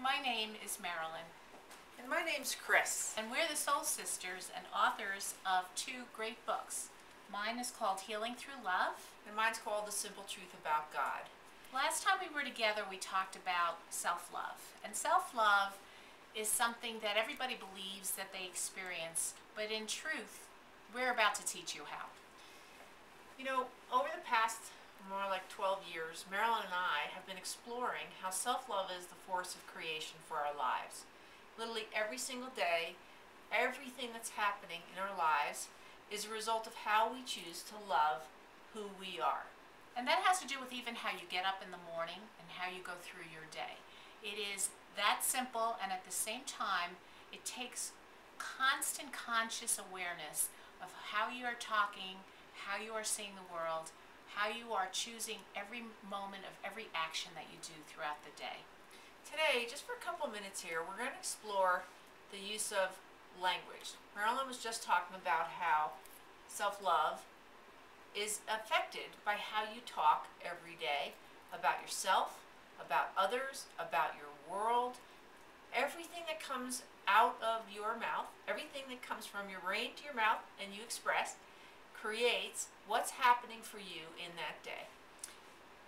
My name is Marilyn, And my name's Chris. and we're the Soul Sisters and authors of two great books. Mine is called Healing Through Love. And mine's called The Simple Truth About God. Last time we were together, we talked about self-love. And self-love is something that everybody believes that they experience, but in truth, we're about to teach you how. You know, over the past more like 12 years, Marilyn and I have been exploring how self-love is the force of creation for our lives. Literally every single day, everything that's happening in our lives is a result of how we choose to love who we are. And that has to do with even how you get up in the morning and how you go through your day. It is that simple, and at the same time, it takes constant conscious awareness of how you are talking, how you are seeing the world, how you are choosing every moment of every action that you do throughout the day. Today, just for a couple minutes here, we're going to explore the use of language. Marilyn was just talking about how self-love is affected by how you talk every day about yourself, about others, about your world. Everything that comes out of your mouth, everything that comes from your brain to your mouth and you express, creates what's happening for you in that day.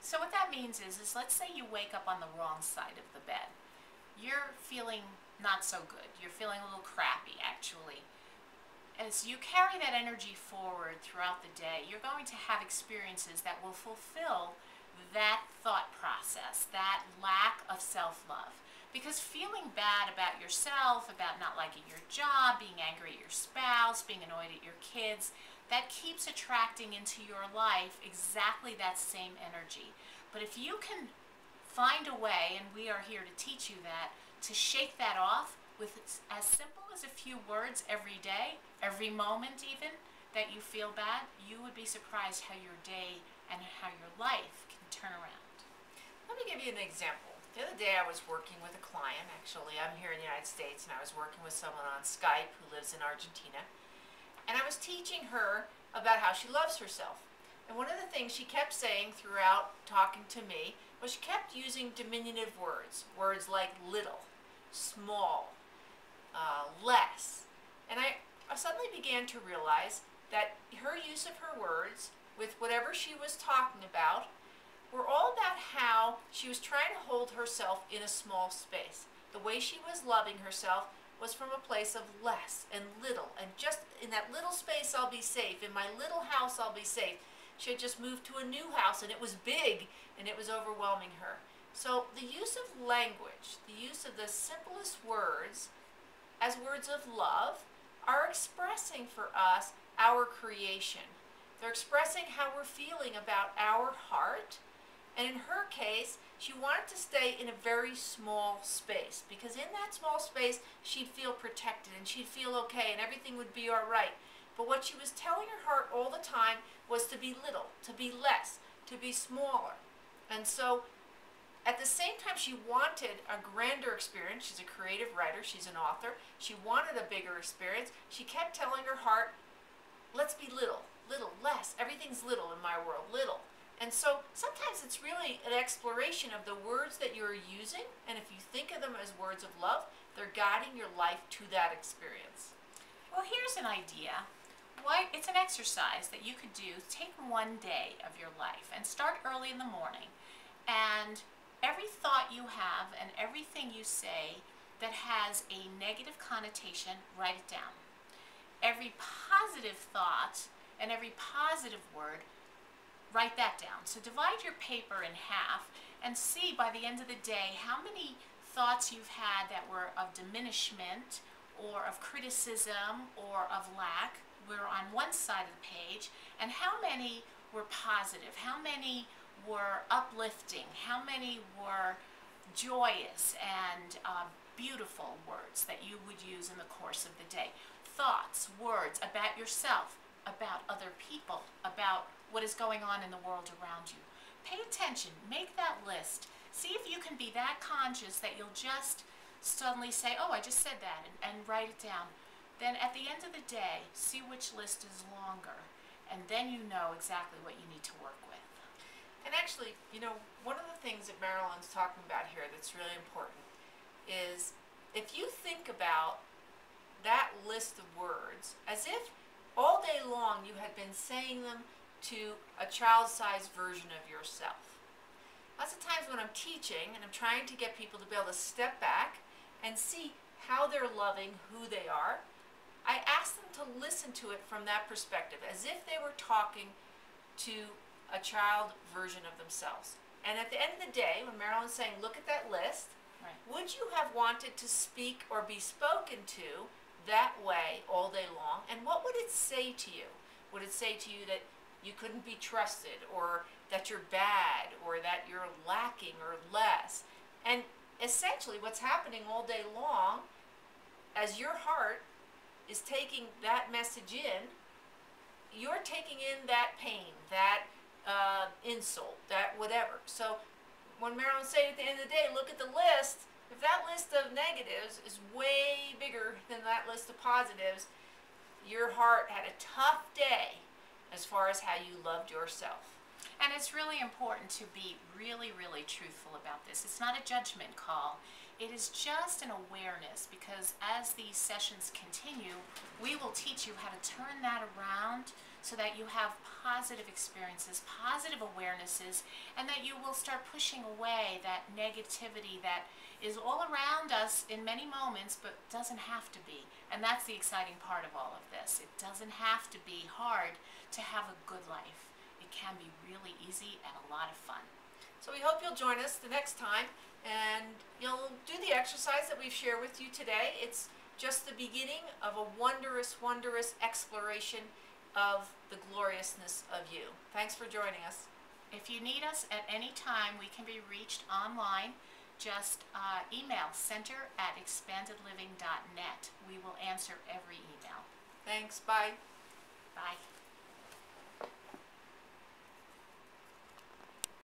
So what that means is let's say you wake up on the wrong side of the bed. You're feeling not so good. You're feeling a little crappy, actually. As you carry that energy forward throughout the day, you're going to have experiences that will fulfill that thought process, that lack of self-love. Because feeling bad about yourself, about not liking your job, being angry at your spouse, being annoyed at your kids, that keeps attracting into your life exactly that same energy. But if you can find a way, and we are here to teach you that, to shake that off with as simple as a few words every day, every moment even, that you feel bad, you would be surprised how your day and how your life can turn around. Let me give you an example. The other day I was working with a client, actually. I'm here in the United States, and I was working with someone on Skype who lives in Argentina. And I was teaching her about how she loves herself. And one of the things she kept saying throughout talking to me was she kept using diminutive words. Words like little, small, less. And I suddenly began to realize that her use of her words with whatever she was talking about were all about how she was trying to hold herself in a small space. The way she was loving herself was from a place of less and little, and just in that little space I'll be safe, in my little house I'll be safe. She had just moved to a new house and it was big and it was overwhelming her. So the use of language, the use of the simplest words as words of love are expressing for us our creation. They're expressing how we're feeling about our heart. And in her case, she wanted to stay in a very small space, because in that small space, she'd feel protected and she'd feel okay and everything would be all right. But what she was telling her heart all the time was to be little, to be less, to be smaller. And so at the same time she wanted a grander experience, she's a creative writer, she's an author, she wanted a bigger experience, she kept telling her heart, let's be little, little, less, everything's little in my world, little. And so sometimes it's really an exploration of the words that you're using, and if you think of them as words of love, they're guiding your life to that experience. Well, here's an idea. It's an exercise that you could do. Take one day of your life and start early in the morning. And every thought you have and everything you say that has a negative connotation, write it down. Every positive thought and every positive word, write that down. So divide your paper in half and see by the end of the day how many thoughts you've had that were of diminishment or of criticism or of lack were on one side of the page, and how many were positive, how many were uplifting, how many were joyous and beautiful words that you would use in the course of the day. Thoughts, words about yourself, about other people, about what is going on in the world around you. Pay attention, make that list. See if you can be that conscious that you'll just suddenly say, oh, I just said that, and write it down. Then at the end of the day, see which list is longer, and then you know exactly what you need to work with. And actually, you know, one of the things that Marilyn's talking about here that's really important is if you think about that list of words as if all day long you had been saying them to a child-sized version of yourself. Lots of times when I'm teaching and I'm trying to get people to be able to step back and see how they're loving who they are, I ask them to listen to it from that perspective, as if they were talking to a child version of themselves. And at the end of the day, when Marilyn's saying, look at that list, Right. would you have wanted to speak or be spoken to that way all day long? And what would it say to you? Would it say to you that you couldn't be trusted, or that you're bad, or that you're lacking or less? And essentially what's happening all day long, as your heart is taking that message in, you're taking in that pain, that insult, that whatever. So when Marilyn's saying at the end of the day, look at the list, if that list of negatives is way bigger than that list of positives, your heart had a tough day as far as how you loved yourself. And it's really important to be really, really truthful about this. It's not a judgment call. It is just an awareness, because as these sessions continue, we will teach you how to turn that around so that you have positive experiences, positive awarenesses, and that you will start pushing away that negativity that is all around us in many moments, but doesn't have to be. And that's the exciting part of all of this. It doesn't have to be hard to have a good life. It can be really easy and a lot of fun. So we hope you'll join us the next time, and you'll do the exercise that we've shared with you today. It's just the beginning of a wondrous, wondrous exploration of the gloriousness of you. Thanks for joining us. If you need us at any time, we can be reached online. Just email center@expandedliving.net. We will answer every email. Thanks. Bye. Bye.